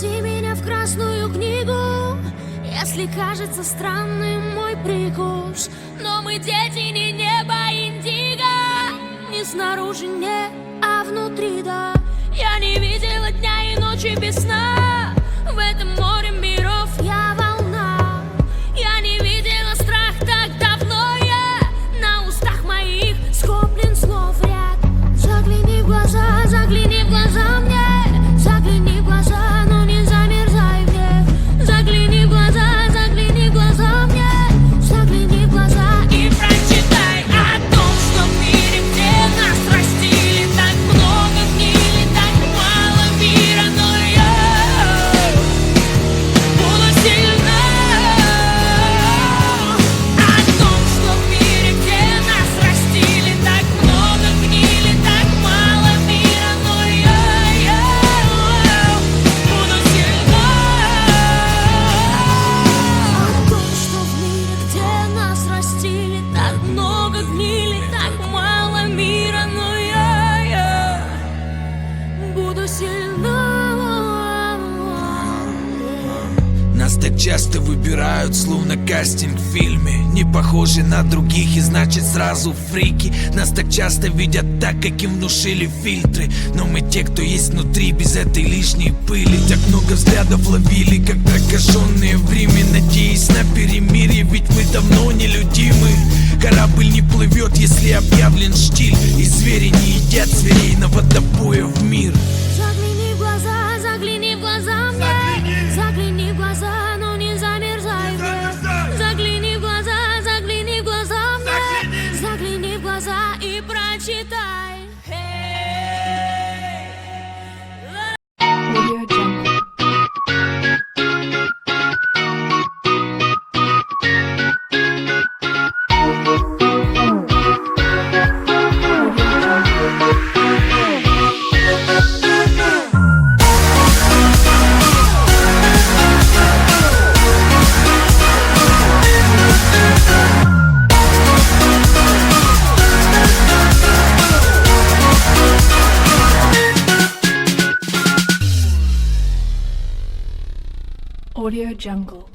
Занеси меня в красную книгу, если кажется странным мой прикус. Но мы дети не неба индиго, не снаружи не, а внутри да. Я не видела дня и ночи без сна, в этом море миров я волна. Я не видела страх так давно, я на устах моих скоплен слов ряд. Загляни в глаза мне, загляни в глаза, но не замерзай мне. Загляни в глаза мне, загляни в глаза и прочитай о том, что в мире, где нас растили, так много гнили, так мало мира, но я буду сильна. О том, что в мире, где нас растили, так много гнили, так мало мира, но я буду сильна. О том, что в мире, где нас растили, так много гнили, так мало мира, но я буду сильна. Нас так часто выбирают, словно кастинг в фильме. Не похожи на других и значит сразу фрики. Нас так часто видят так, как им внушили фильтры. Но мы те, кто есть внутри, без этой лишней пыли. Так много взглядов ловили, как прокаженные в Риме, надеясь на перемирие, ведь мы давно нелюдимы. Корабль не плывет, если объявлен штиль, и звери не едят зверей на водопое в мир. Загляни в глаза мне, загляни в глаза, но не замерзай мне. Загляни в глаза мне, загляни в глаза и прочитай. Audio Jungle. Audio Jungle.